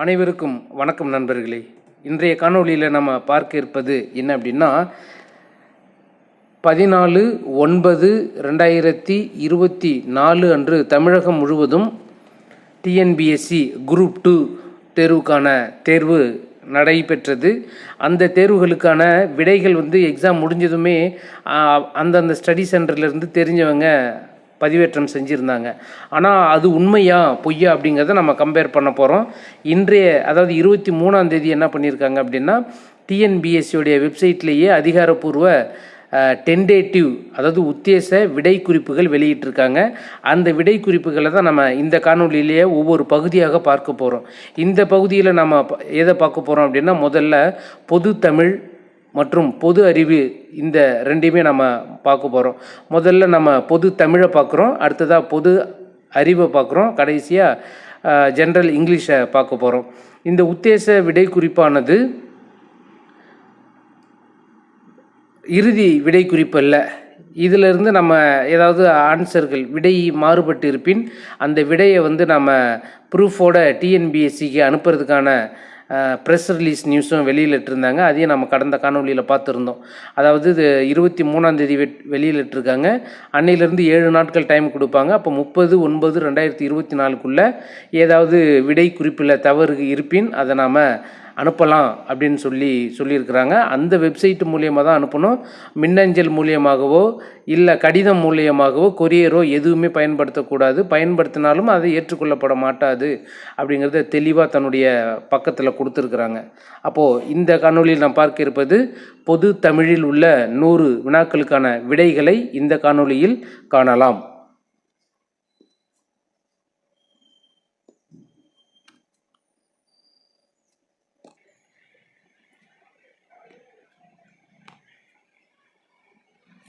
அனைவருக்கும் வணக்கம் நண்பர்களே. இன்றைய காணொளியில் நம்ம பார்க்க இருப்பது என்ன அப்படின்னா 14/9/2024 அன்று தமிழகம் முழுவதும் டிஎன்பிஎஸ்சி குரூப் 2 தேர்வுக்கான தேர்வு நடைபெற்றது. அந்த தேர்வுகளுக்கான விடைகள் எக்ஸாம் முடிஞ்சதுமே அந்தந்த ஸ்டடி சென்டர்லேருந்து தெரிஞ்சவங்க பதிவேற்றம் செஞ்சுருந்தாங்க. ஆனால் அது உண்மையா பொய்யா அப்படிங்கிறத நம்ம கம்பேர் பண்ண போகிறோம். அதாவது 23ஆம் தேதி என்ன பண்ணியிருக்காங்க அப்படின்னா டிஎன்பிஎஸ்சியோடைய வெப்சைட்லேயே அதிகாரப்பூர்வ டென்டேட்டிவ் அதாவது உத்தேச விடை குறிப்புகள் வெளியிட்டிருக்காங்க. அந்த விடை குறிப்புகளை தான் நம்ம இந்த காணொலியிலேயே ஒவ்வொரு பகுதியாக பார்க்க போகிறோம். இந்த பகுதியில் நம்ம எதை பார்க்க போகிறோம் அப்படின்னா முதல்ல பொது தமிழ் மற்றும் பொது அறிவு இந்த ரெண்டையுமே நம்ம பார்க்க போகிறோம். முதல்ல நம்ம பொது தமிழை பார்க்குறோம், அடுத்ததாக பொது அறிவை பார்க்குறோம், கடைசியாக ஜென்ரல் இங்கிலீஷை பார்க்க போகிறோம். இந்த உத்தேச விடை குறிப்பானது இறுதி விடை குறிப்பு அல்ல. இதிலிருந்து நம்ம ஏதாவது ஆன்சர்கள் விடை மாறுபட்டு இருப்பின் அந்த விடையை நம்ம ப்ரூஃபோட டிஎன்பிஎஸ்சிக்கு அனுப்புறதுக்கான ப்ரெஸ் ரிலீஸ் நியூஸும் வெளியிலிட்டிருந்தாங்க. அதையும் நம்ம கடந்த காணொலியில் பார்த்துருந்தோம். அதாவது இது 23ஆம் தேதி வெளியிலிட்டிருக்காங்க. அன்னையிலேருந்து 7 நாட்கள் டைம் கொடுப்பாங்க. அப்போ 30/9/2024 ஏதாவது விடை குறிப்பில் தவறு இருப்பின் அதை நாம் அனுப்பலாம் அப்படின்னு சொல்லியிருக்கிறாங்க. அந்த வெப்சைட் மூலியமாக தான் அனுப்பணும். மின்னஞ்சல் மூலியமாகவோ இல்லை கடிதம் மூலியமாகவோ கொரியரோ எதுவுமே பயன்படுத்தக்கூடாது. பயன்படுத்தினாலும் அதை ஏற்றுக்கொள்ளப்பட மாட்டாது அப்படிங்கிறத தெளிவாக தன்னுடைய பக்கத்தில் கொடுத்துருக்குறாங்க. அப்போது இந்த காணொலியில் நாம் பார்க்க இருப்பது பொது தமிழில் உள்ள 100 வினாக்களுக்கான விடைகளை இந்த காணொலியில் காணலாம்.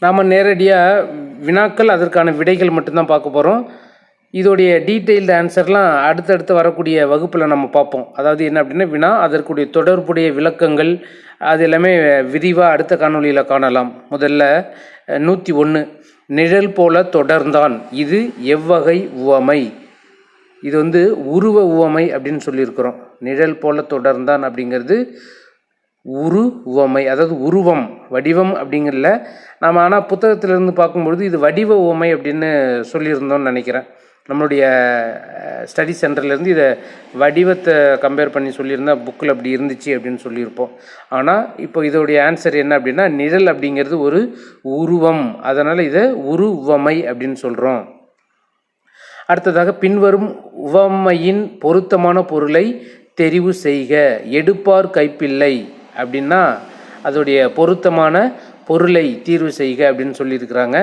நாம் நேரடியாக வினாக்கள் அதற்கான விடைகள் மட்டும்தான் பார்க்க போகிறோம். இதோடைய டீட்டெயில்டு ஆன்சர்லாம் அடுத்தடுத்து வரக்கூடிய வகுப்பில் நம்ம பார்ப்போம். அதாவது என்ன அப்படின்னா வினா அதற்குடைய தொடர்புடைய விளக்கங்கள் அது எல்லாமே விரிவாக அடுத்த காணொலியில் காணலாம். முதல்ல 101 நிழல் போல தொடர்ந்தான் இது எவ்வகை உவமை? இது உருவ உவமை அப்படின்னு சொல்லியிருக்கிறோம். நிழல் போல தொடர்ந்தான் அப்படிங்கிறது உவமை, அதாவது உருவம் வடிவம் அப்படிங்கிறல நாம். ஆனால் புத்தகத்திலிருந்து பார்க்கும்பொழுது இது வடிவ உவமை அப்படின்னு சொல்லியிருந்தோம்னு நினைக்கிறேன். நம்மளுடைய ஸ்டடி சென்டர்லேருந்து இதை வடிவத்தை கம்பேர் பண்ணி சொல்லியிருந்தால் புக்கில் அப்படி இருந்துச்சு அப்படின்னு சொல்லியிருப்போம். ஆனால் இப்போ இதோடைய ஆன்சர் என்ன அப்படின்னா நிழல் அப்படிங்கிறது ஒரு உருவம், அதனால் இதை உவமை அப்படின்னு சொல்கிறோம். அடுத்ததாக பின்வரும் உவமையின் பொருத்தமான பொருளை தெரிவு செய்க. எடுப்பார் கைப்பிள்ளை அப்படின்னா அதோடைய பொருத்தமான பொருளை தீர்வு செய்க அப்படின்னு சொல்லியிருக்கிறாங்க.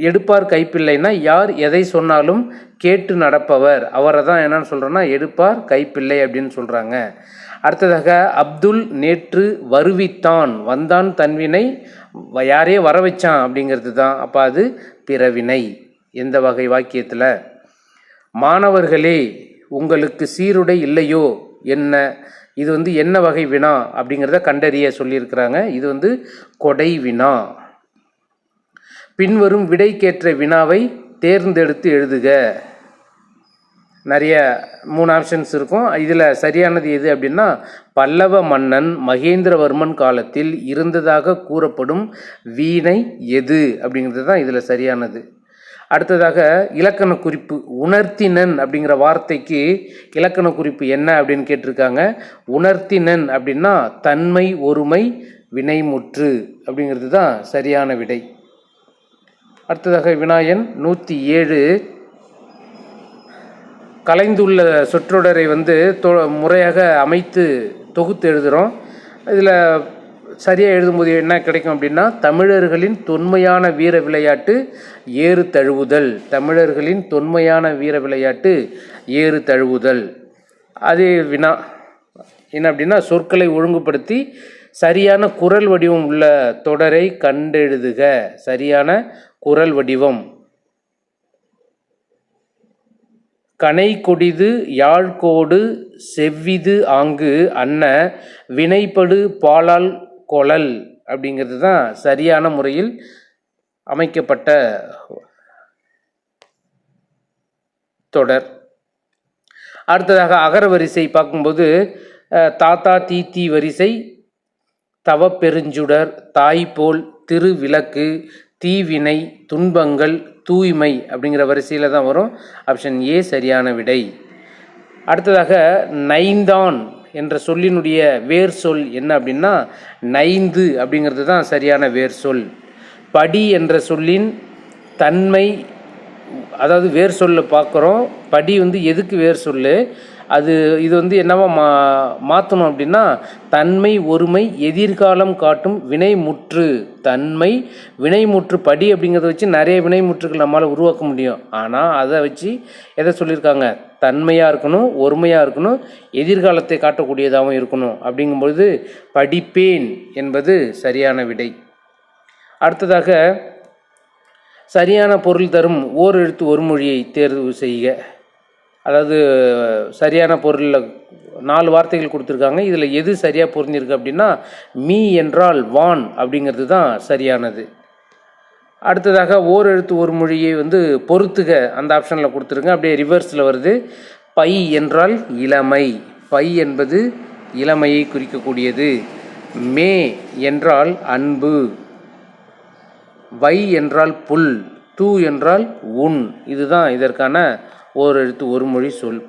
எடுப்பார் கைப்பிள்ளைன்னா யார் எதை சொன்னாலும் கேட்டு நடப்பவர், அவரை தான் என்னன்னு சொல்கிறோன்னா எடுப்பார் கைப்பிள்ளை அப்படின்னு சொல்கிறாங்க. அடுத்ததாக அப்துல் நேற்று வருவித்தான், வந்தான் தன்வினை யாரையே வர வச்சான் அப்படிங்கிறது தான். அப்போ அது பிறவினை. எந்த வகை வாக்கியத்தில்? மாணவர்களே உங்களுக்கு சீருடை இல்லையோ என்ன? இது என்ன வகை வினா அப்படிங்கிறத கண்டறிய சொல்லியிருக்கிறாங்க. இது கொடை வினா. பின்வரும் விடைக்கேற்ற வினாவை தேர்ந்தெடுத்து எழுதுக. நிறைய 3 ஆப்ஷன்ஸ் இருக்கும். இதில் சரியானது எது அப்படின்னா பல்லவ மன்னன் மகேந்திரவர்மன் காலத்தில் இருந்ததாக கூறப்படும் வீணை எது அப்படிங்கிறது தான் இதில் சரியானது. அடுத்ததாக இலக்கண குறிப்பு. உணர்த்தினன் அப்படிங்கிற வார்த்தைக்கு இலக்கண குறிப்பு என்ன அப்படின்னு கேட்டிருக்காங்க. உணர்த்தினன் அப்படின்னா தன்மை ஒருமை வினைமுற்று அப்படிங்கிறது தான் சரியான விடை. அடுத்ததாக வினாயன் 107 கலைந்துள்ள சொற்றொடரை முறையாக அமைத்து தொகுத்து எழுதுகிறோம். இதில் சரியாக எழுதும்போது என்ன கிடைக்கும் அப்படின்னா தமிழர்களின் தொன்மையான வீர விளையாட்டு ஏறு தழுவுதல். தமிழர்களின் தொன்மையான வீர விளையாட்டு ஏறு தழுவுதல். அதே வினா என்ன அப்படின்னா சொற்களை ஒழுங்குபடுத்தி சரியான குரல் வடிவம் உள்ள தொடரை கண்டெழுதுக. சரியான குரல் வடிவம். கனை கொடிது யாழ்கோடு செவ்விது ஆங்கு அன்ன வினைப்படு பாலால் கொளல் அப்படிங்கிறது தான் சரியான முறையில் அமைக்கப்பட்ட தொடர். அடுத்ததாக அகர வரிசை பார்க்கும்போது தாத்தா தீத்தி வரிசை, தவப்பெருஞ்சுடர், தாய்போல், திருவிளக்கு, தீவினை, துன்பங்கள், தூய்மை அப்படிங்கிற வரிசையில் தான் வரும். ஆப்ஷன் ஏ சரியான விடை. அடுத்ததாக நைந்தான் என்ற சொல்லினுடைய வேர் சொல் என்ன அப்படின்னா நைந்து அப்படிங்கிறது தான் சரியான வேர் சொல். படி என்ற சொல்லின் தன்மை, அதாவது வேர் சொல்ல பார்க்குறோம். படி எதுக்கு வேர் சொல்லு, இது என்னவா மாற்றணும் அப்படின்னா தன்மை, ஒருமை, எதிர்காலம் காட்டும் வினைமுற்று. தன்மை, வினைமுற்று. படி அப்படிங்கிறத வச்சு நிறைய வினைமுற்றுகள் நம்மளால் உருவாக்க முடியும். ஆனால் அதை வச்சு எதை சொல்லியிருக்காங்க, தன்மையாக இருக்கணும், ஒருமையாக இருக்கணும், எதிர்காலத்தை காட்டக்கூடியதாகவும் இருக்கணும். அப்படிங்கும்பொழுது படிப்பேன் என்பது சரியான விடை. அடுத்ததாக சரியான பொருள் தரும் ஓர் எழுத்து ஒரு மொழியை தேர்வு செய்க. அதாவது சரியான பொருளில் 4 வார்த்தைகள் கொடுத்துருக்காங்க. இதில் எது சரியாக பொருந்திருக்கு அப்படின்னா மீ என்றால் வான் அப்படிங்கிறது தான் சரியானது. அடுத்ததாக ஓர் எழுத்து ஒரு மொழியை பொறுத்துக அந்த ஆப்ஷனில் கொடுத்துருங்க. அப்படியே ரிவர்ஸில் வருது. பை என்றால் இளமை. பை என்பது இளமையை குறிக்கக்கூடியது. மே என்றால் அன்பு. வை என்றால் புல். தூ என்றால் உன். இதுதான் இதற்கான ஓர் எழுத்து ஒரு மொழி சொல்.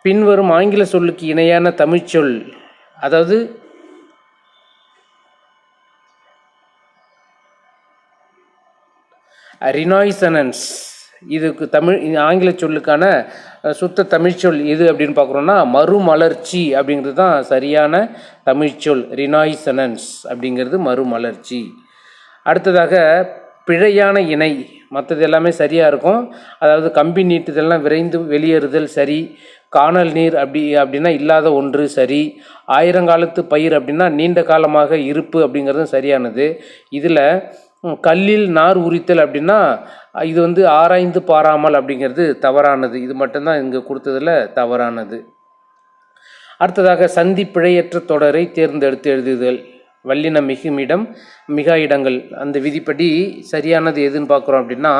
பின்வரும் ஆங்கில சொல்லுக்கு இணையான தமிழ்ச்சொல், அதாவது ரினாய்சனன்ஸ், இதுக்கு ஆங்கில சொல்லுக்கான சுத்த தமிழ்ச்சொல் எது அப்படின்னு பார்க்குறோன்னா மறுமலர்ச்சி அப்படிங்கிறது தான் சரியான தமிழ்ச்சொல். ரினாய்சனன்ஸ் அப்படிங்கிறது மறுமலர்ச்சி. அடுத்ததாக பிழையான இணை, மற்றது எல்லாமே சரியாக இருக்கும். அதாவது கம்பி நீட்டுதல்லாம் விரைந்து வெளியேறுதல் சரி. காணல் நீர் அப்படின்னா இல்லாத ஒன்று சரி. ஆயிரங்காலத்து பயிர் அப்படின்னா நீண்ட காலமாக இருப்பு அப்படிங்கிறதும் சரியானது. இதில் கல்லில் நார் உரித்தல் அப்படின்னா இது ஆராய்ந்து பாராமல் அப்படிங்கிறது தவறானது. இது மட்டும்தான் இங்கே கொடுத்ததில் தவறானது. அடுத்ததாக சந்தி பிழையற்ற தொடரை தேர்ந்தெடுத்து எழுதுதல். வல்லின மிகுமிடம் மிகா இடங்கள், அந்த விதிப்படி சரியானது எதுன்னு பார்க்குறோம் அப்படின்னா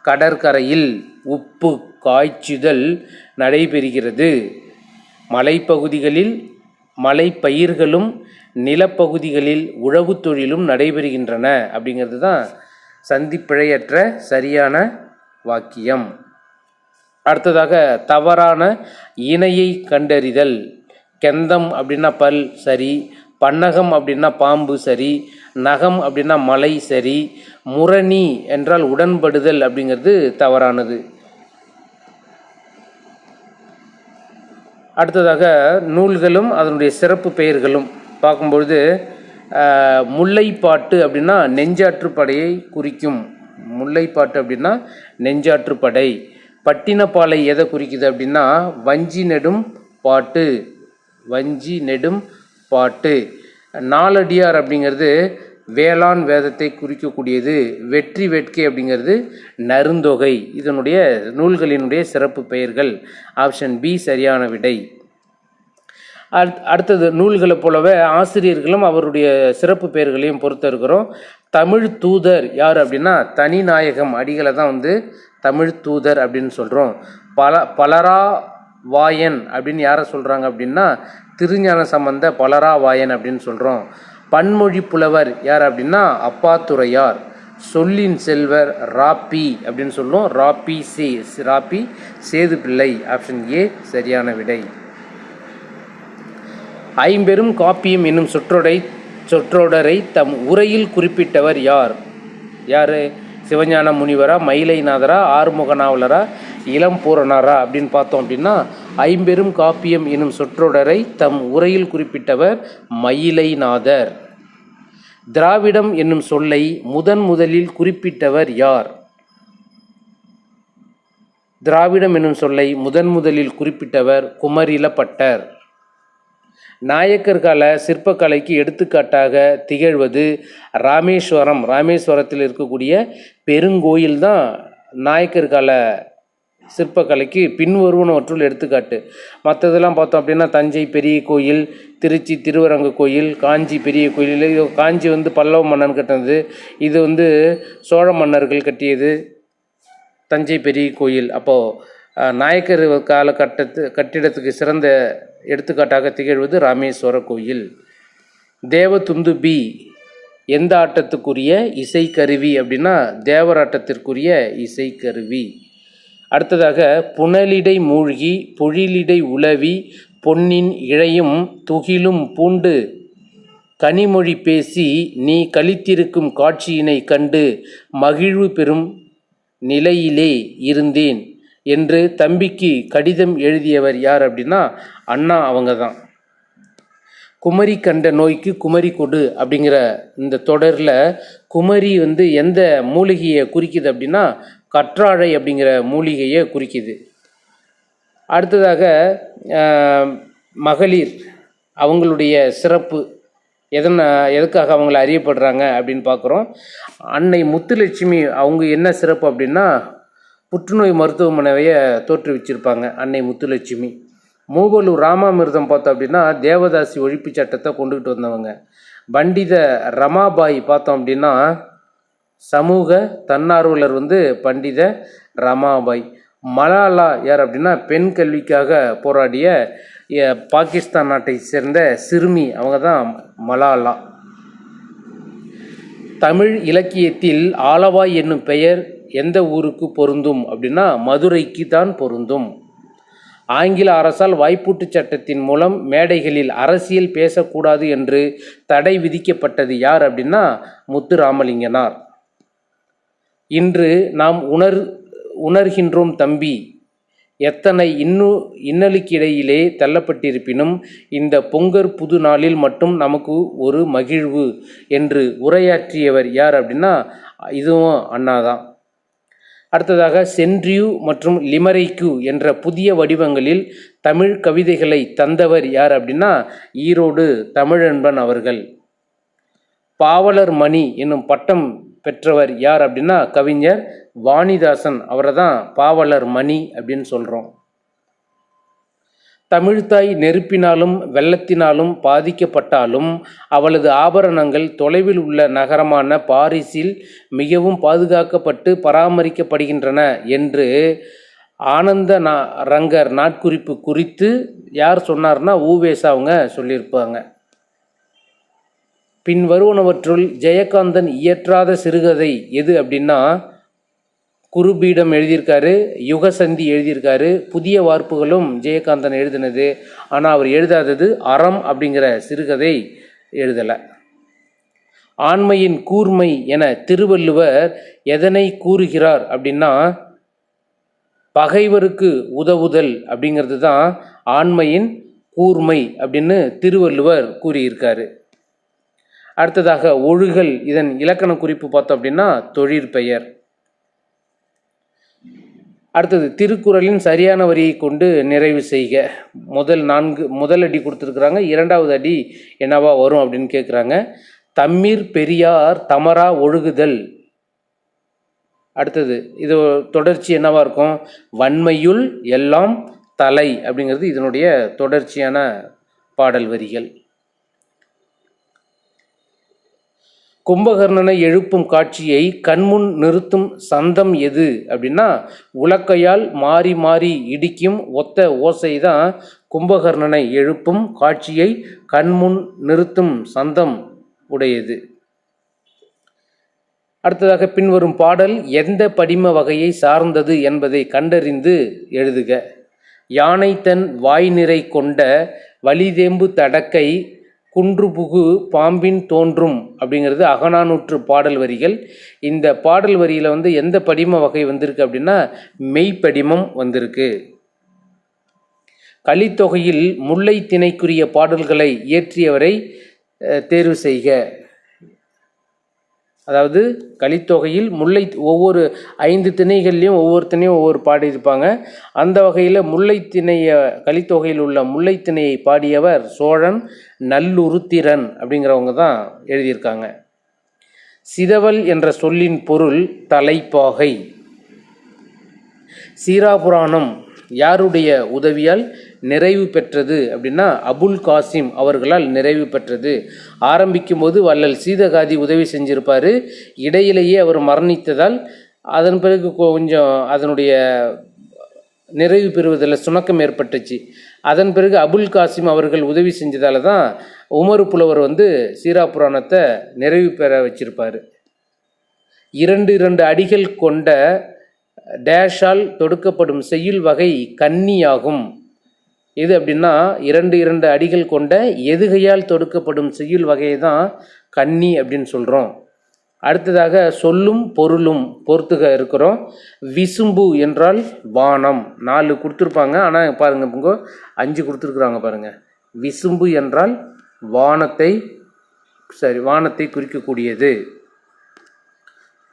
கடற்கரையில் உப்பு காய்ச்சுதல் நடைபெறுகிறது. மலைப்பகுதிகளில் மலை பயிர்களும் நிலப்பகுதிகளில் உழவு தொழிலும் நடைபெறுகின்றன அப்படிங்கிறது தான் சந்திப்பிழையற்ற சரியான வாக்கியம். அடுத்ததாக தவறான இணையை கண்டறிதல். கெந்தம் அப்படின்னா பல் சரி. பன்னகம் அப்படின்னா பாம்பு சரி. நகம் அப்படின்னா மலை சரி. முரணி என்றால் உடன்படுதல் அப்படிங்கிறது தவறானது. அடுத்ததாக நூல்களும் அதனுடைய சிறப்பு பெயர்களும் பார்க்கும்பொழுது முல்லைப்பாட்டு அப்படின்னா நெஞ்சாற்றுப்படையை குறிக்கும். முல்லைப்பாட்டு அப்படின்னா நெஞ்சாற்றுப்படை. பட்டினப்பாலை எதை குறிக்குது அப்படின்னா வஞ்சி நெடும் பாட்டு. வஞ்சி நெடும் பாட்டு. நாலடியார் அப்படிங்கிறது வேளாண் வேதத்தை குறிக்கக்கூடியது. வெற்றி வேட்கை அப்படிங்கிறது நருந்தொகை. இதனுடைய நூல்களினுடைய சிறப்பு பெயர்கள். ஆப்ஷன் பி சரியான விடை. அடுத்தது நூல்களை போலவே ஆசிரியர்களும் அவருடைய சிறப்பு பெயர்களையும் பொறுத்த இருக்கிறோம். தமிழ் தூதர் யார் அப்படின்னா தனிநாயகம் அடிகளை தான் தமிழ் தூதர் அப்படின்னு சொல்கிறோம். பலரா வாயன் அப்படின்னு யாரை சொல்கிறாங்க அப்படின்னா திருஞான சம்பந்த பலரா வாயன் அப்படின்னு சொல்கிறோம். பன்மொழி புலவர் யார் அப்படின்னா அப்பாத்துரையார். சொல்லின் செல்வர் ராப்பி அப்படின்னு சொல்லுவோம். ராப்பி சேது பிள்ளை. ஆப்ஷன் ஏ சரியான விடை. ஐம்பெரும் காப்பியம் என்னும் சொற்றொடரை தம் உரையில் குறிப்பிட்டவர் யார்? சிவஞான முனிவரா, மயிலைநாதரா, ஆறுமுக நாவலரா, இளம்பூரணாரா அப்படின்னு பார்த்தோம் அப்படின்னா ஐம்பெரும் காப்பியம் என்னும் சொற்றொடரை தம் உரையில் குறிப்பிட்டவர் மயிலைநாதர். திராவிடம் என்னும் சொல்லை முதலில் குறிப்பிட்டவர் யார்? திராவிடம் என்னும் சொல்லை முதலில் குறிப்பிட்டவர் குமரிலப்பட்டர். நாயக்கர் கால சிற்பக்கலைக்கு எடுத்துக்காட்டாக திகழ்வது ராமேஸ்வரம். ராமேஸ்வரத்தில் இருக்கக்கூடிய பெருங்கோயில் தான் நாயக்கர் கால சிற்பக்கலைக்கு பின்வருவனவற்றுள் எடுத்துக்காட்டு. மற்றதெல்லாம் பார்த்தோம் அப்படின்னா தஞ்சை பெரிய கோயில், திருச்சி திருவரங்க கோயில், காஞ்சி பெரிய கோயில். காஞ்சி பல்லவ மன்னன் கட்டினது. இது சோழ மன்னர்கள் கட்டியது தஞ்சை பெரிய கோயில். அப்போது நாயக்கர் கட்டிடத்துக்கு சிறந்த எடுத்துக்காட்டாக திகழ்வது ராமேஸ்வர கோயில். தேவதுந்துபி எந்த ஆட்டத்துக்குரிய இசைக்கருவி அப்படின்னா தேவராட்டத்திற்குரிய இசைக்கருவி. அடுத்ததாக புனலிடை மூழ்கி பொழிலிடை உலவி பொன்னின் இழையும் துகிலும் பூண்டு கனிமொழி பேசி நீ களித்திருக்கும் காட்சியினை கண்டு மகிழ்வு பெறும் நிலையிலே இருந்தேன் என்று தம்பிக்கு கடிதம் எழுதியவர் யார் அப்படின்னா அண்ணா அவங்க தான். குமரி கண்ட நோய்க்கு குமரி கொடு அப்படிங்கிற இந்த தொடரில் குமரி எந்த மூலிகையை குறிக்குது அப்படின்னா கற்றாழை அப்படிங்கிற மூலிகையை குறிக்குது. அடுத்ததாக மகளிர் அவங்களுடைய சிறப்பு எதுக்காக அவங்கள அறியப்படுறாங்க அப்படின்னு பார்க்குறோம். அன்னை முத்துலட்சுமி அவங்க என்ன சிறப்பு அப்படின்னா புற்றுநோய் மருத்துவமனையை தோற்றுவிச்சிருப்பாங்க அன்னை முத்துலட்சுமி. மூவலூர் ராமாமிர்தம் பார்த்தோம் அப்படின்னா தேவதாசி ஒழிப்பு சட்டத்தை கொண்டுகிட்டு வந்தவங்க. பண்டித ரமாபாய் பார்த்தோம் அப்படின்னா சமூக தன்னார்வலர் பண்டித ரமாபாய். மலாலா யார் அப்படின்னா பெண் கல்விக்காக போராடிய பாகிஸ்தான் நாட்டை சேர்ந்த சிறுமி, அவங்க தான் மலாலா. தமிழ் இலக்கியத்தில் ஆலவாய் என்னும் பெயர் எந்த ஊருக்கு பொருந்தும் அப்படின்னா மதுரைக்கு தான் பொருந்தும். ஆங்கில அரசால் வாய்ப்பூட்டு சட்டத்தின் மூலம் மேடைகளில் அரசியல் பேசக்கூடாது என்று தடை விதிக்கப்பட்டது யார் அப்படின்னா முத்துராமலிங்கனார். இன்று நாம் உணர்கின்றோம் தம்பி, எத்தனை இன்னலுக்கிடையிலே தள்ளப்பட்டிருப்பினும் இந்த பொங்கற் புது நாளில் மட்டும் நமக்கு ஒரு மகிழ்வு என்று உரையாற்றியவர் யார் அப்படின்னா இதுவும் அண்ணாதான். அடுத்ததாக சென்ட்ரியூ மற்றும் லிமரைக்கு என்ற புதிய வடிவங்களில் தமிழ் கவிதைகளை தந்தவர் யார் அப்படின்னா ஈரோடு தமிழன்பன் அவர்கள். பாவலர் மணி என்னும் பட்டம் பெற்றவர் யார் அப்படின்னா கவிஞர் வாணிதாசன், அவரை தான் பாவலர் மணி அப்படின்னு சொல்கிறோம். தமிழ்த்தாய் நெருப்பினாலும் வெள்ளத்தினாலும் பாதிக்கப்பட்டாலும் அவளது ஆபரணங்கள் தொலைவில் உள்ள நகரமான பாரிஸில் மிகவும் பாதுகாக்கப்பட்டு பராமரிக்கப்படுகின்றன என்று ஆனந்த ரங்கர் நாட்குறிப்பு குறித்து யார் சொன்னார்னா ஊவேசா அவங்க சொல்லியிருப்பாங்க. பின் வருவனவற்றுள் ஜெயகாந்தன் இயற்றாத சிறுகதை எது அப்படின்னா குருபீடம் எழுதியிருக்காரு, யுகசந்தி எழுதியிருக்காரு. புதிய வார்ப்புகளும் ஜெயகாந்தன் எழுதினது. ஆனால் அவர் எழுதாதது அறம் அப்படிங்கிற சிறுகதை எழுதலை. ஆண்மையின் கூர்மை என திருவள்ளுவர் எதனை கூறுகிறார் அப்படின்னா பகைவருக்கு உதவுதல் அப்படிங்கிறது தான் ஆண்மையின் கூர்மை அப்படின்னு திருவள்ளுவர் கூறியிருக்காரு. அடுத்ததாக ஒழுகல், இதன் இலக்கண குறிப்பு பார்த்தோம் அப்படின்னா தொழிற்பெயர். அடுத்தது திருக்குறளின் சரியான வரியை கொண்டு நிறைவு செய்க. முதல் அடி கொடுத்துருக்குறாங்க, இரண்டாவது அடி என்னவா வரும் அப்படின்னு கேட்குறாங்க. தம்மீர் பெரியார் தமரா ஒழுகுதல். அடுத்தது இது தொடர்ச்சி என்னவா இருக்கும், வன்மையுள் எல்லாம் தலை அப்படிங்கிறது இதனுடைய தொடர்ச்சியான பாடல் வரிகள். கும்பகர்ணனை எழுப்பும் காட்சியை கண்முன் நிறுத்தும் சந்தம் எது அப்படின்னா உலக்கையால் மாறி மாறி இடிக்கும் ஒத்த ஓசை தான் கும்பகர்ணனை எழுப்பும் காட்சியை கண்முன் நிறுத்தும் சந்தம் உடையது. அடுத்ததாக பின்வரும் பாடல் எந்த படிம வகையை சார்ந்தது என்பதை கண்டறிந்து எழுதுக. யானை தன் வாய் நிறை கொண்ட வலிதேம்பு தடக்கை குன்றுபுகு பாம்பின் தோன்றும் அப்படிங்கிறது அகநானூற்று பாடல் வரிகள். இந்த பாடல் வரியில் எந்த படிம வகை வந்திருக்கு அப்படின்னா மெய்ப்படிமம் வந்திருக்கு. கலித்தொகையில் முல்லை திணைக்குரிய பாடல்களை இயற்றியவரை தேர்வு செய்க. அதாவது கலித்தொகையில் ஒவ்வொரு 5 திணைகள்லையும் ஒவ்வொரு திணையும் ஒவ்வொரு பாடியிருப்பாங்க. அந்த வகையில் கலித்தொகையில் உள்ள முல்லை திணையை பாடியவர் சோழன் நல்லுருத்திரன் அப்படிங்கிறவங்க தான் எழுதியிருக்காங்க. சிதவல் என்ற சொல்லின் பொருள் தலைப்பாகை. சீராபுராணம் யாருடைய உதவியால் நிறைவு பெற்றது அப்படின்னா அபுல் காசிம் அவர்களால் நிறைவு பெற்றது. ஆரம்பிக்கும் போது வள்ளல் சீதகாதி உதவி செஞ்சிருப்பார். இடையிலேயே அவர் மரணித்ததால் அதன் பிறகு கொஞ்சம் அதனுடைய நிறைவு பெறுவதில் சுணக்கம் ஏற்பட்டுச்சு. அதன் பிறகு அபுல் காசிம் அவர்கள் உதவி செஞ்சதால தான் உமர் புலவர் வந்து சீரா புராணத்தை நிறைவு பெற வச்சிருப்பார். 2 அடிகள் கொண்ட டேஷால் தொடுக்கப்படும் செய்யுள் வகை கன்னியாகும். எது அப்படின்னா 2 அடிகள் கொண்ட எதுகையால் தொடுக்கப்படும் செய்யுள் வகையை தான் கன்னி அப்படின்னு சொல்கிறோம். அடுத்ததாக சொல்லும் பொருளும் பொறுத்துக இருக்கிறோம். விசும்பு என்றால் வானம். 4 கொடுத்துருப்பாங்க, ஆனால் பாருங்கள் இங்கே 5 கொடுத்துருக்குறாங்க பாருங்கள். விசும்பு என்றால் வானத்தை குறிக்கக்கூடியது.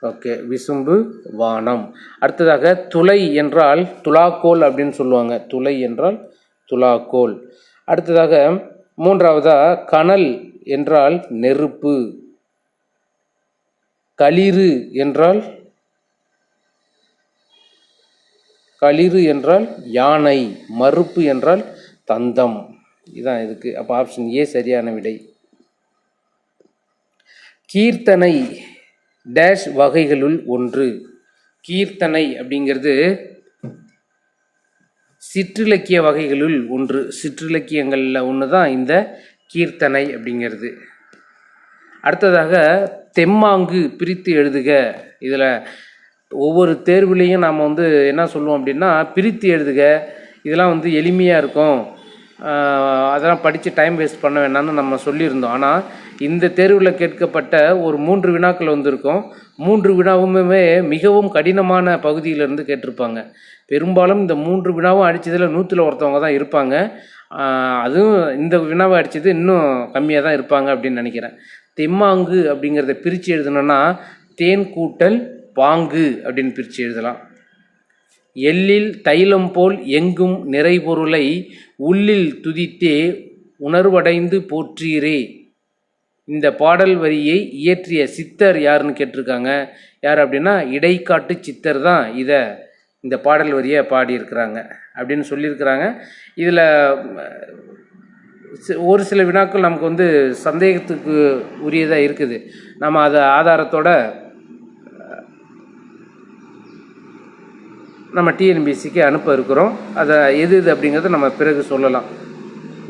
ஓகே, விசும்பு வானம். அடுத்ததாக துளை என்றால் துலாக்கோல் அப்படின்னு சொல்லுவாங்க. துளை என்றால் துலாக்கோல். அடுத்ததாக 3வதாக கனல் என்றால் நெருப்பு. களிறு என்றால் யானை. மறுப்பு என்றால் தந்தம். இதுதான் இதுக்கு. அப்போ ஆப்ஷன் ஏ சரியான விடை. கீர்த்தனை டேஷ் வகைகளுள் ஒன்று. கீர்த்தனை அப்படிங்கிறது சிற்றிலக்கிய வகைகளுள் ஒன்று. சிற்றிலக்கியங்களில் ஒன்று தான் இந்த கீர்த்தனை அப்படிங்கிறது. அடுத்ததாக தெம்மாங்கு பிரித்து எழுதுக. இதில் ஒவ்வொரு தேர்வுலேயும் நாம் வந்து என்ன சொல்லுவோம் அப்படின்னா பிரித்து எழுதுக. இதெல்லாம் வந்து எளிமையாக இருக்கும், அதெல்லாம் படித்து டைம் வேஸ்ட் பண்ண வேணாம்னு நம்ம சொல்லியிருந்தோம். ஆனால் இந்த தேர்வில் கேட்கப்பட்ட ஒரு 3 வினாக்கள் வந்திருக்கும். 3 வினாவுமே மிகவும் கடினமான பகுதியிலேருந்து கேட்டிருப்பாங்க. பெரும்பாலும் இந்த 3 வினாவும் அடித்ததில் 100ல் ஒருத்தவங்க தான் இருப்பாங்க. அதுவும் இந்த வினாவை அடித்தது இன்னும் கம்மியாக தான் இருப்பாங்க அப்படின்னு நினைக்கிறேன். தெம்மாங்கு அப்படிங்கிறத பிரித்து எழுதணும்னா தேன் கூட்டல் பாங்கு அப்படின்னு பிரித்து எழுதலாம். எல்லில் தைலம் போல் எங்கும் நிறைபொருளை உள்ளில் துதித்தே உணர்வடைந்து போற்றீரே. இந்த பாடல் வரியை இயற்றிய சித்தர் யாருன்னு கேட்டிருக்காங்க. யார் அப்படின்னா இடைக்காட்டு சித்தர் தான் இந்த பாடல் வரியை பாடியிருக்கிறாங்க அப்படின்னு சொல்லியிருக்கிறாங்க. இதில் ஒரு சில வினாக்கள் நமக்கு வந்து சந்தேகத்துக்கு உரியதாக இருக்குது. நம்ம அதை ஆதாரத்தோட நம்ம டிஎன்பிஎஸ்சிக்கு அனுப்ப இருக்கிறோம். அதை எது அப்படிங்கிறத நம்ம பிறகு சொல்லலாம்.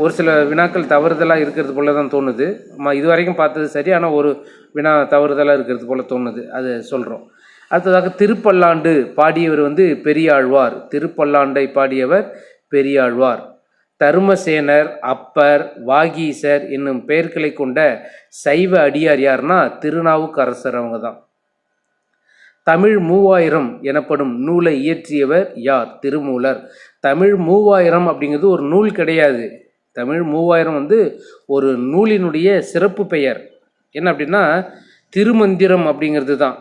ஒரு சில வினாக்கள் தவறுதலாக இருக்கிறது போல தான் தோணுது. நம்ம இது வரைக்கும் பார்த்தது சரி, ஆனால் ஒரு வினா தவறுதலாக இருக்கிறது போல் தோணுது, அது சொல்கிறோம். அடுத்ததாக திருப்பல்லாண்டு பாடியவர் வந்து பெரியாழ்வார். திருப்பல்லாண்டை பாடியவர் பெரியாழ்வார். தருமசேனர், அப்பர், வாகீசர் என்னும் பெயர்களை கொண்ட சைவ அடியார் யார்னா திருநாவுக்கரசர் அவங்க தான். தமிழ் 3000 எனப்படும் நூலை இயற்றியவர் யார்? திருமூலர். தமிழ் 3000 அப்படிங்கிறது ஒரு நூல் கிடையாது. தமிழ் 3000 வந்து ஒரு நூலினுடைய சிறப்பு பெயர். என்ன அப்படின்னா திருமந்திரம் அப்படிங்கிறது தான்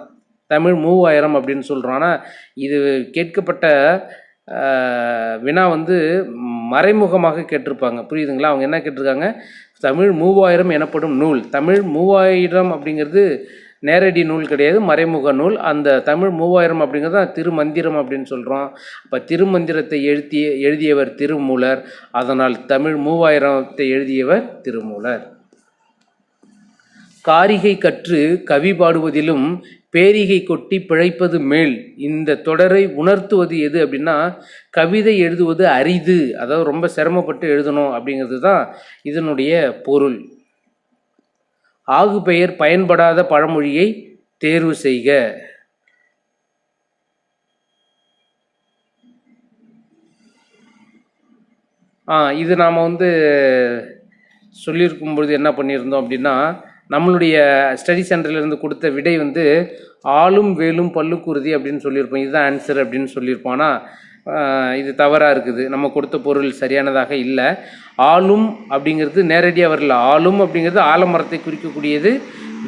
தமிழ் 3000 அப்படின்னு சொல்கிறோம். ஆனால் இது கேட்கப்பட்ட வினா வந்து மறைமுகமாக கேட்டிருப்பாங்க, புரியுதுங்களா? அவங்க என்ன கேட்டிருக்காங்க, தமிழ் 3000 எனப்படும் நூல். தமிழ் 3000 அப்படிங்கிறது நேரடி நூல் கிடையாது, மறைமுக நூல். அந்த தமிழ் 3000 அப்படிங்கிறது தான் திருமந்திரம் அப்படின்னு சொல்கிறோம். இப்போ திருமந்திரத்தை எழுதியவர் திருமூலர். அதனால் தமிழ் 3000 எழுதியவர் திருமூலர். காரிகை கற்று கவி பாடுவதிலும் பேரிகை கொட்டி பிழைப்பது மேல். இந்த தொடரை உணர்த்துவது எது அப்படின்னா கவிதை எழுதுவது அரிது, அதாவது ரொம்ப சிரமப்பட்டு எழுதணும் அப்படிங்கிறது தான் இதனுடைய பொருள். ஆகு பெயர் பயன்படாத பழமொழியை தேர்வு செய்க. இது நாம் வந்து சொல்லியிருக்கும் பொழுது என்ன பண்ணியிருந்தோம் அப்படின்னா நம்மளுடைய ஸ்டடி சென்டர்லேருந்து கொடுத்த விடை வந்து ஆளும் வேலும் பல்லுக்குருதி அப்படின்னு சொல்லியிருப்போம். இதுதான் ஆன்சர் அப்படின்னு சொல்லியிருப்போம். ஆனால் இது தவறாக இருக்குது. நம்ம கொடுத்த பொருள் சரியானதாக இல்லை. ஆளும் அப்படிங்கிறது நேரடியாக வரல. ஆளும் அப்படிங்கிறது ஆலமரத்தை குறிக்கக்கூடியது.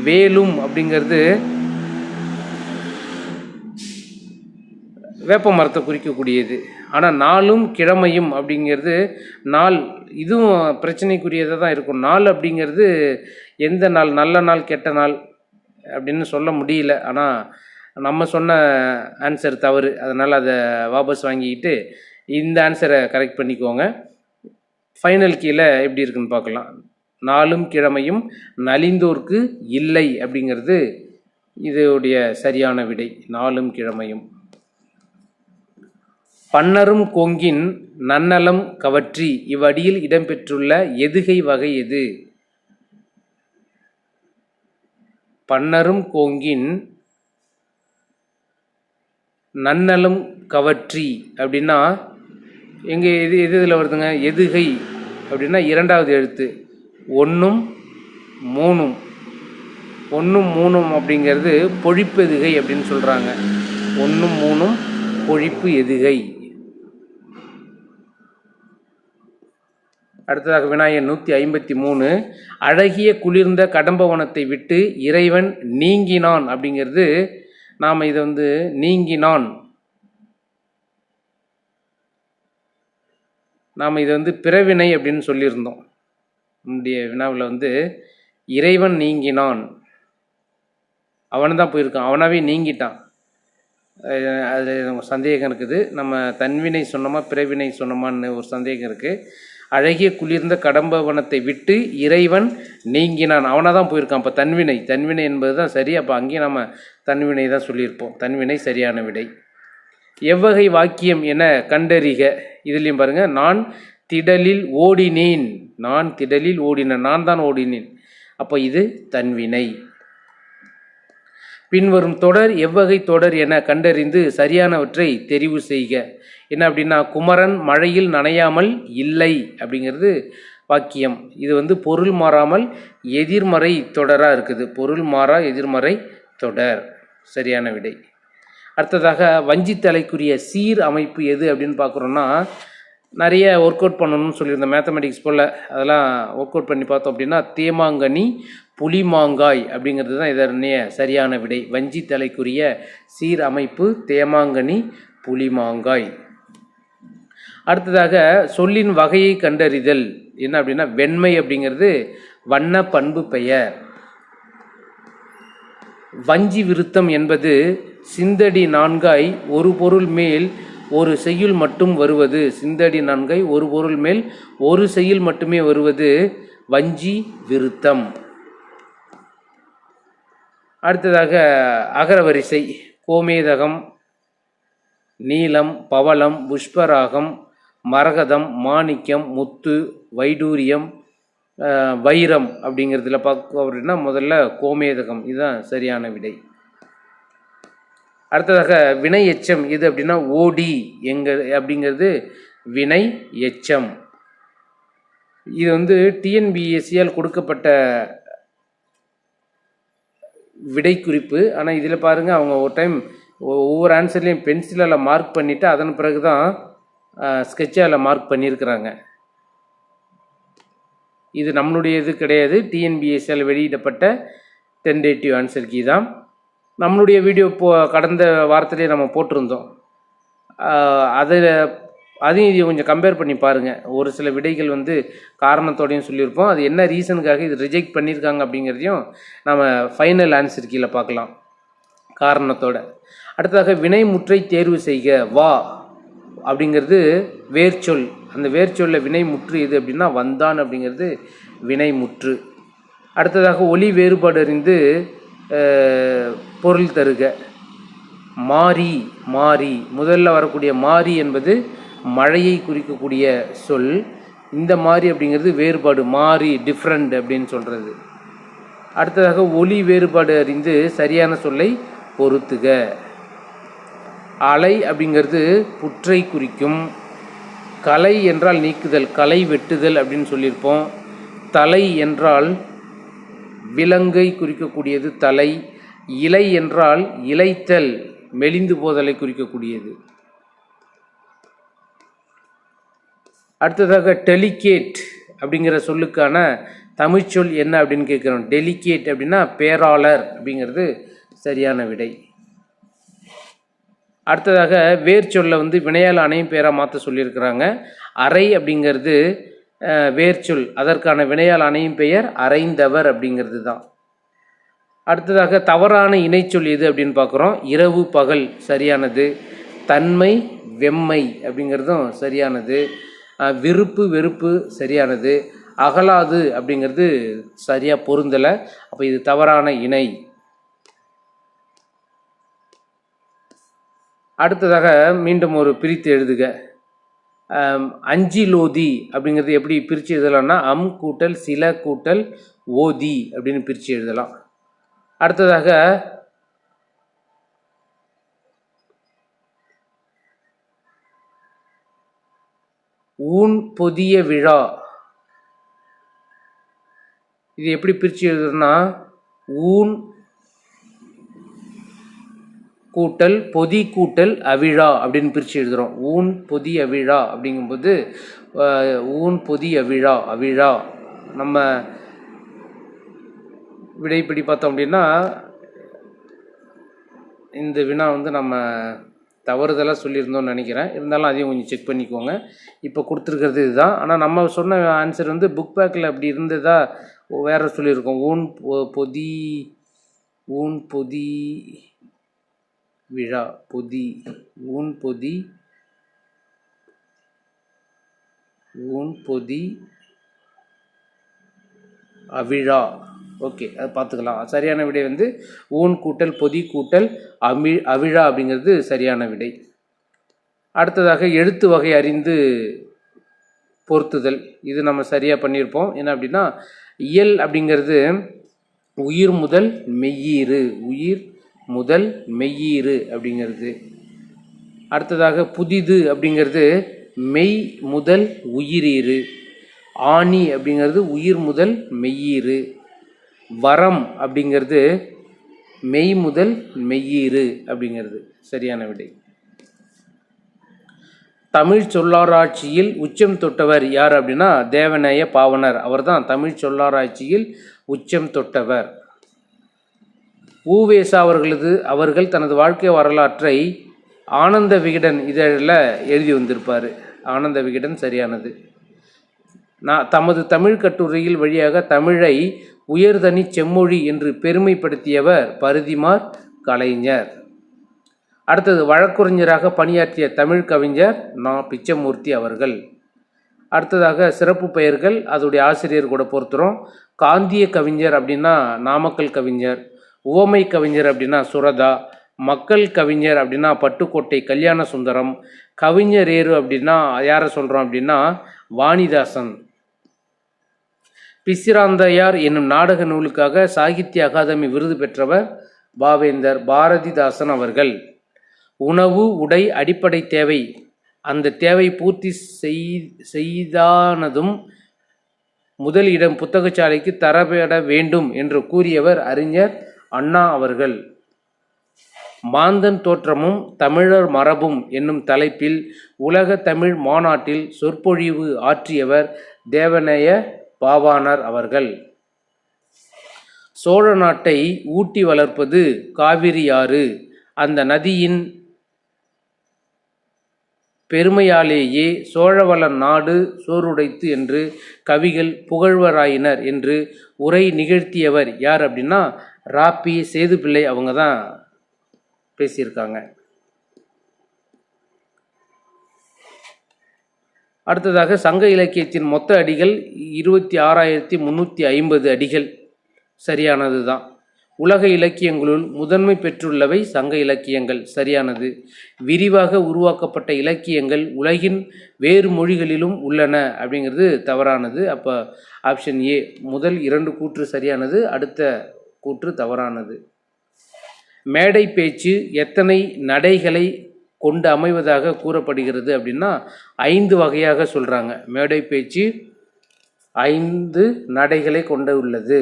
வேலும் அப்படிங்கிறது வேப்ப மரத்தை குறிக்கக்கூடியது. ஆனால் நாளும் கிழமையும் அப்படிங்கிறது நாள், இதுவும் பிரச்சனைக்குரியதாக தான் இருக்கும். நாள் அப்படிங்கிறது எந்த நாள், நல்ல நாள் கெட்ட நாள் அப்படின்னு சொல்ல முடியல. ஆனால் நம்ம சொன்ன ஆன்சர் தவறு. அதனால் அதை வாபஸ் வாங்கிக்கிட்டு இந்த ஆன்சரை கரெக்ட் பண்ணிக்கோங்க. ஃபைனல் கீழே எப்படி இருக்குன்னு பார்க்கலாம். நாளும் கிழமையும் நலிந்தோர்க்கு இல்லை அப்படிங்கிறது இதோடைய சரியான விடை. நாளும் கிழமையும். பன்னரும் கோங்கின் நன்னலம் கவற்றி இவ்வடியில் இடம்பெற்றுள்ள எதுகை வகை எது? பன்னரும் கோங்கின் நன்னலம் கவற்றி அப்படின்னா எங்கே எது எது இதில் வருதுங்க? எதுகை அப்படின்னா இரண்டாவது எழுத்து 1 3 1 3 அப்படிங்கிறது பொழிப்பு எதுகை அப்படின்னு சொல்கிறாங்க. 1 3 பொழிப்பு எதுகை. அடுத்ததாக வினாயன் 153 அழகிய குளிர்ந்த கடம்பவனத்தை விட்டு இறைவன் நீங்கினான் அப்படிங்கிறது நாம் இதை நீங்கினான் நாம் இதை பிறவினை அப்படின்னு சொல்லியிருந்தோம். நம்முடைய வினாவில் இறைவன் நீங்கினான், அவன் தான் போயிருக்கான், அவனாவே நீங்கிட்டான். அதில் சந்தேகம் இருக்குது. நம்ம தன்வினை சொன்னோமா பிறவினை சொன்னோமான்னு ஒரு சந்தேகம் இருக்குது. அழகிய குளிர்ந்த கடம்பவனத்தை விட்டு இறைவன் நீங்கினான், அவனாக தான் போயிருக்கான். அப்போ தன்வினை தன்வினை என்பது தான் சரி. அப்போ அங்கேயும் நம்ம தன்வினை தான் சொல்லியிருப்போம். தன்வினை சரியான விடை. எவ்வகை வாக்கியம் என கண்டறிக. இதுலேயும் பாருங்கள், நான் திடலில் ஓடினேன், நான் திடலில் ஓடினேன், நான் தான் ஓடினேன். அப்போ இது தன்வினை. பின்வரும் தொடர் எவ்வகை தொடர் என கண்டறிந்து சரியானவற்றை தெரிவு செய்க. என்ன அப்படின்னா, குமரன் மழையில் நனையாமல் இல்லை அப்படிங்கிறது வாக்கியம். இது பொருள் மாறாமல் எதிர்மறை தொடராக இருக்குது. பொருள் மாறா எதிர்மறை தொடர், சரியான விடை. அடுத்ததாக வஞ்சித்தலைக்குரிய சீர் அமைப்பு எது அப்படின்னு பார்க்குறோன்னா, நிறைய ஒர்க் அவுட் பண்ணணும்னு சொல்லியிருந்தேன் மேத்தமெட்டிக்ஸ் போல். அதெல்லாம் ஒர்க் அவுட் பண்ணி பார்த்தோம் அப்படின்னா தேமாங்கனி புளிமாங்காய் அப்படிங்கிறது தான் இதனுடைய சரியான விடை. வஞ்சித்தலைக்குரிய சீர் அமைப்பு தேமாங்கனி புளிமாங்காய். அடுத்ததாக சொல்லின் வகையை கண்டறிதல். என்ன அப்படின்னா, வெண்மை அப்படிங்கிறது வண்ண பண்பு பெயர். வஞ்சி விருத்தம் என்பது சிந்தடி நான்காய் ஒரு பொருள் மேல் ஒரு செய்யுள் மட்டும் வருவது. சிந்தடி நான்காய் ஒரு பொருள் மேல் ஒரு செய்யுள் மட்டுமே வருவது வஞ்சி விருத்தம். அடுத்ததாக அகரவரிசை. கோமேதகம், நீலம், பவளம், புஷ்பராகம், மரகதம், மாணிக்கம், முத்து, வைடூரியம், வைரம் அப்படிங்கிறதுல பார்க்க அப்படின்னா முதல்ல கோமேதகம், இதுதான் சரியான விடை. அடுத்ததாக வினை எச்சம் எது அப்படின்னா ஓடி அப்படிங்கிறது வினை எச்சம். இது டிஎன்பிஎஸ்சியால் கொடுக்கப்பட்ட விடை குறிப்பு. ஆனால் இதில் பாருங்கள், அவங்க ஒரு டைம் ஒவ்வொரு ஆன்சர்லேயும் பென்சிலால் மார்க் பண்ணிவிட்டு அதன் பிறகு தான் ஸ்கெட்சால் மார்க் பண்ணியிருக்கிறாங்க. இது நம்மளுடைய இது கிடையாது, டிஎன்பிஎஸ்சியால் வெளியிடப்பட்ட டென்டேட்டிவ் ஆன்சர் கீ தான். நம்மளுடைய வீடியோ கடந்த வாரத்திலே நம்ம போட்டிருந்தோம். அதையும் இது கொஞ்சம் கம்பேர் பண்ணி பாருங்கள். ஒரு சில விடைகள் காரணத்தோடையும் சொல்லியிருப்போம். அது என்ன ரீசனுக்காக இது ரிஜெக்ட் பண்ணியிருக்காங்க அப்படிங்கிறதையும் நம்ம ஃபைனல் ஆன்சர் கீழே பார்க்கலாம் காரணத்தோட. அடுத்ததாக வினை முற்றை தேர்வு செய்க. வா அப்படிங்கிறது வேர்ச்சொல். அந்த வேர்ச்சொல்ல வினை முற்று எது அப்படின்னா வந்தான் அப்படிங்கிறது வினை முற்று. அடுத்ததாக ஒலி வேறுபாடு அறிந்து பொருள் தருக. மாரி, மாரி முதல்ல வரக்கூடிய மாரி என்பது மழையை குறிக்கக்கூடிய சொல். இந்த மாரி அப்படிங்கிறது வேறுபாடு, மாரி டிஃப்ரெண்ட் அப்படின்னு சொல்கிறது. அடுத்ததாக ஒலி வேறுபாடு அறிந்து சரியான சொல்லை பொருத்துக. அலை அப்படிங்கிறது புற்றை குறிக்கும். கலை என்றால் நீக்குதல், களை வெட்டுதல் அப்படின்னு சொல்லியிருப்போம். தலை என்றால் விலங்கை குறிக்கக்கூடியது தலை. இலை என்றால் இலைத்தல், மெலிந்து போதலை குறிக்கக்கூடியது. அடுத்ததாக டெலிகேட் அப்படிங்கிற சொல்லுக்கான தமிழ்ச்சொல் என்ன அப்படின்னு கேட்குறோம். டெலிகேட் அப்படின்னா பேராளர் அப்படிங்கிறது சரியான விடை. அடுத்ததாக வேர்ச்சொல்லை வினையால் அணையும் பேராக மாற்ற சொல்லியிருக்கிறாங்க. அறை அப்படிங்கிறது வேர்ச்சொல், அதற்கான வினையால் அணையும் பெயர் அறைந்தவர் அப்படிங்கிறது தான். அடுத்ததாக தவறான இணைச்சொல் எது அப்படின்னு பார்க்குறோம். இரவு பகல் சரியானது. தன்மை வெம்மை அப்படிங்கிறதும் சரியானது. விருப்பு வெறுப்பு சரியானது. அகலாது அப்படிங்கிறது சரியாக பொருந்தலை, அப்போ இது தவறான இணை. அடுத்ததாக மீண்டும் ஒரு பிரித்து எழுதுக. அஞ்சிலோதி அப்படிங்கிறது எப்படி பிரித்து எழுதலாம்னா கூட்டல் சில கூட்டல் ஓதி அப்படின்னு பிரித்து எழுதலாம். அடுத்ததாக ஊன் பொதிய விழா, இது எப்படி பிரித்து எழுதுறதுன்னா ஊன் கூட்டல் பொதி கூட்டல் அவிழா அப்படின்னு பிரித்து எழுதுகிறோம். ஊன் பொதி அவிழா அப்படிங்கும்போது ஊன் பொதி அவிழா அவிழா. நம்ம விடைப்படி பார்த்தோம் அப்படின்னா இந்த வினா நம்ம தவறுதலாக சொல்லியிருந்தோம்னு நினைக்கிறேன். இருந்தாலும் அதையும் கொஞ்சம் செக் பண்ணிக்கோங்க. இப்போ கொடுத்துருக்கிறது இதுதான். ஆனால் நம்ம சொன்ன ஆன்சர் புக் பேக்கில் அப்படி இருந்ததா வேற சொல்லியிருக்கோம். ஊன் பொதி விழா பொதி ஊன் பொதி அவிழா. ஓகே, அது பார்த்துக்கலாம். சரியான விடை ஊன் கூட்டல் பொதி கூட்டல் அவிழா அப்படிங்கிறது சரியான விடை. அடுத்ததாக எழுத்து வகை அறிந்து பொருத்துதல், இது நம்ம சரியாக பண்ணியிருப்போம். என்ன அப்படின்னா இயல் அப்படிங்கிறது உயிர் முதல் மெய்யீறு அப்படிங்கிறது. அடுத்ததாக புதிது அப்படிங்கிறது மெய் முதல் உயிரீறு. ஆணி அப்படிங்கிறது உயிர் முதல் மெய்யீறு. வரம் அப்படிங்கிறது மெய் முதல் மெய்யீறு அப்படிங்கிறது சரியான விடை. தமிழ் சொல்லாராய்ச்சியில் உச்சம் தொட்டவர் யார் அப்படின்னா தேவநேய பாவனர். அவர் தான் தமிழ் சொல்லாராய்ச்சியில் உச்சம் தொட்டவர். உவேசா அவர்கள் தனது வாழ்க்கை வரலாற்றை ஆனந்த விகடன் இதழில் எழுதி வந்திருப்பார். ஆனந்த விகடன் சரியானது. தமது தமிழ் கட்டுரையில் வழியாக தமிழை உயர்தனி செம்மொழி என்று பெருமைப்படுத்தியவர் பரிதிமாற் கலைஞர். அடுத்தது வழக்குரைஞராக பணியாற்றிய தமிழ் கவிஞர் பிச்சமூர்த்தி அவர்கள். அடுத்ததாக சிறப்பு பெயர்கள் அதோடைய ஆசிரியர் கூட பொறுத்துறோம். காந்திய கவிஞர் அப்படின்னா நாமக்கல் கவிஞர். உவமை கவிஞர் அப்படின்னா சுரதா. மக்கள் கவிஞர் அப்படின்னா பட்டுக்கோட்டை கல்யாண சுந்தரம். கவிஞர் ஏறு அப்படின்னா யாரை சொல்கிறோம் அப்படின்னா வாணிதாசன். பிசிராந்தையார் என்னும் நாடக நூலுக்காக சாகித்ய அகாதமி விருது பெற்றவர் பாவேந்தர் பாரதிதாசன் அவர்கள். உணவு உடை அடிப்படை தேவை, அந்த தேவை பூர்த்தி செய்தானதும் முதலிடம் புத்தகச்சாலைக்கு தரப்பட வேண்டும் என்று கூறியவர் அறிஞர் அண்ணா அவர்கள். மாந்தன் தோற்றமும் தமிழர் மரபும் என்னும் தலைப்பில் உலக தமிழ் மாநாட்டில் சொற்பொழிவு ஆற்றியவர் தேவநேய பாவாணர் அவர்கள். சோழ நாட்டை ஊட்டி வளர்ப்பது காவிரியாறு, அந்த நதியின் பெருமையாலேயே சோழவள நாடு சோறுடைத்து என்று கவிகள் புகழ்வராயினர் என்று உரை நிகழ்த்தியவர் யார் அப்படின்னா ராப்பி சேதுப்பிள்ளை அவங்க தான் பேசியிருக்காங்க. அடுத்ததாக சங்க இலக்கியத்தின் மொத்த அடிகள் 26,350 அடிகள் சரியானது தான். உலக இலக்கியங்களுள் முதன்மை பெற்றுள்ளவை சங்க இலக்கியங்கள் சரியானது. விரிவாக உருவாக்கப்பட்ட இலக்கியங்கள் உலகின் வேறு மொழிகளிலும் உள்ளன அப்படிங்கிறது தவறானது. அப்போ ஆப்ஷன் ஏ முதல் 2 கூற்று சரியானது, அடுத்த கூற்று தவறானது. மேடை பேச்சு எத்தனை நடைகளை கொண்டு அமைவதாக கூறப்படுகிறது அப்படின்னா 5 வகையாக சொல்கிறாங்க. மேடை பேச்சு 5 நடைகளை கொண்டு உள்ளது.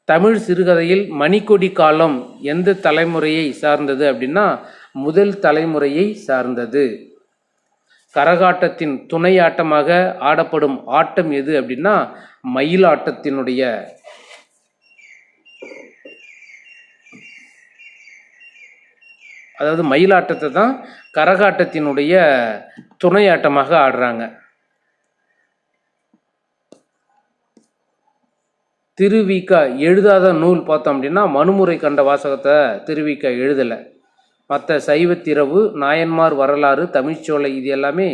தமிழ் சிறுகதையில் மணிக்கொடி காலம் எந்த தலைமுறையை சார்ந்தது அப்படின்னா முதல் தலைமுறையை சார்ந்தது. கரகாட்டத்தின் துணை ஆட்டமாக ஆடப்படும் ஆட்டம் எது அப்படின்னா மயிலாட்டத்தினுடைய அதாவது மயிலாட்டத்தை தான் கரகாட்டத்தினுடைய துணையாட்டமாக ஆடுறாங்க. திருவிக எழுதாத நூல் பார்த்தோம் அப்படின்னா மனுமுறை கண்ட வாசகத்தை திருவிக எழுதலை. மற்ற சைவத்திரவு, நாயன்மார் வரலாறு, தமிழ்ச்சோலை இது எல்லாமே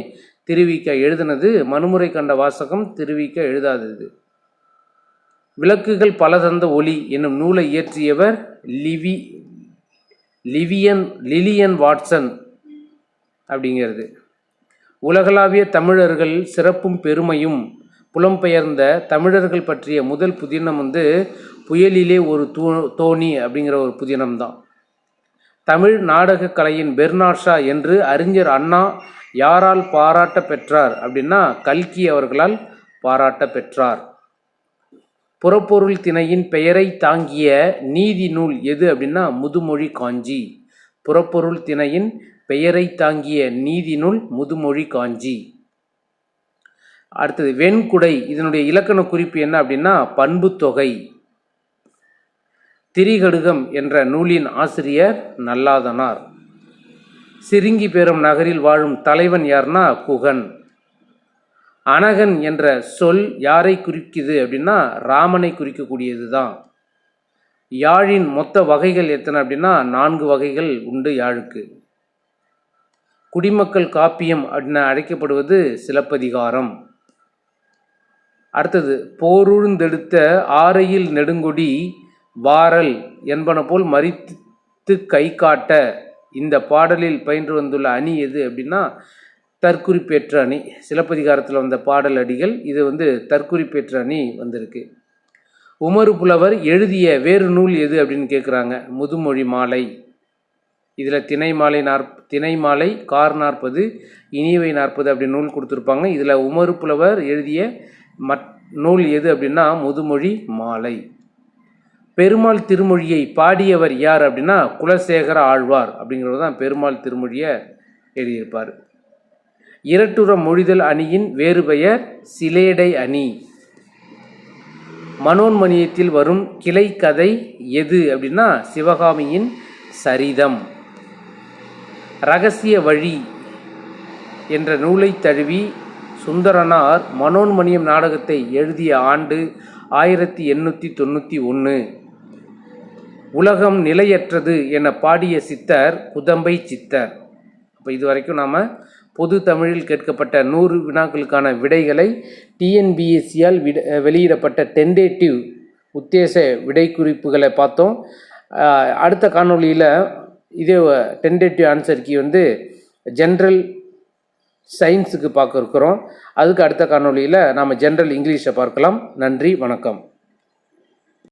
திருவிக எழுதினது. மனுமுறை கண்ட வாசகம் திருவிக எழுதாதது. விளக்குகள் பல தந்த ஒளி என்னும் நூலை இயற்றியவர் லிலியன் வாட்சன் அப்படிங்கிறது. உலகளாவிய தமிழர்கள் சிறப்பும் பெருமையும் புலம்பெயர்ந்த தமிழர்கள் பற்றிய முதல் புதினம் புயலிலே ஒரு தோணி அப்படிங்கிற ஒரு புதினம்தான். தமிழ் நாடக கலையின் பெர்னார்ஷா என்று அறிஞர் அண்ணா யாரால் பாராட்ட பெற்றார் அப்படின்னா கல்கி அவர்களால் பாராட்ட பெற்றார். புறப்பொருள் திணையின் பெயரை தாங்கிய நீதி நூல் எது அப்படின்னா முதுமொழி காஞ்சி. புறப்பொருள் திணையின் பெயரை தாங்கிய நீதி நூல் முதுமொழி காஞ்சி. அடுத்தது வெண்குடை, இதனுடைய இலக்கண குறிப்பு என்ன அப்படின்னா பண்பு தொகை. திரிகடுகம் என்ற நூலின் ஆசிரியர் நல்லாதனார். சிறுங்கிபேரம் நகரில் வாழும் தலைவன் யார்னா குகன். அனகன் என்ற சொல் யாரை குறிக்குது அப்படின்னா ராமனை குறிக்கக்கூடியது தான். யாழின் மொத்த வகைகள் எத்தனை அப்படின்னா 4 வகைகள் உண்டு யாழுக்கு. குடிமக்கள் காப்பியம் அப்படின்னு அழைக்கப்படுவது சிலப்பதிகாரம். அடுத்தது போருழுந்தெடுத்த ஆரையில் நெடுங்கொடி வாரல் என்பன போல் மறித்து கை காட்ட, இந்த பாடலில் பயின்று வந்துள்ள அணி எது அப்படின்னா தற்குறிப்பேற்ற அணி. சிலப்பதிகாரத்தில் வந்த பாடல் அடிகள், இது தற்குறிப்பேற்ற அணி வந்திருக்கு. உமறு புலவர் எழுதிய வேறு நூல் எது அப்படின்னு கேட்குறாங்க. முதுமொழி மாலை. இதில் திணைமாலை கார் 40 இனியவை 40 அப்படி நூல் கொடுத்துருப்பாங்க. இதில் உமறு புலவர் எழுதிய நூல் எது அப்படின்னா முதுமொழி மாலை. பெருமாள் திருமொழியை பாடியவர் யார் அப்படின்னா குலசேகர ஆழ்வார் அப்படிங்கிறது தான் பெருமாள் திருமொழியை எழுதியிருப்பார். இரட்டுற மொழிதல் அணியின் வேறு பெயர் சிலேடை அணி. மனோன்மணியத்தில் வரும் கிளை கதை எது அப்படின்னா சிவகாமியின் சரிதம். இரகசிய வழி என்ற நூலை தழுவி சுந்தரனார் மனோன்மணியம் நாடகத்தை எழுதிய ஆண்டு 1891. உலகம் நிலையற்றது என பாடிய சித்தர் குதம்பை சித்தர். அப்போ இது வரைக்கும் நாம் பொது தமிழில் கேட்கப்பட்ட 100 வினாக்களுக்கான விடைகளை டிஎன்பிஎஸ்சியால் வெளியிடப்பட்ட டென்டேட்டிவ் உத்தேச விடை குறிப்புகளை பார்த்தோம். அடுத்த காணொலியில் இதே டென்டேட்டிவ் ஆன்சர் கீ ஜென்ரல் சயின்ஸுக்கு பார்க்க இருக்கிறோம். அதுக்கு அடுத்த காணொலியில் நாம் ஜென்ரல் இங்கிலீஷை பார்க்கலாம். நன்றி, வணக்கம்.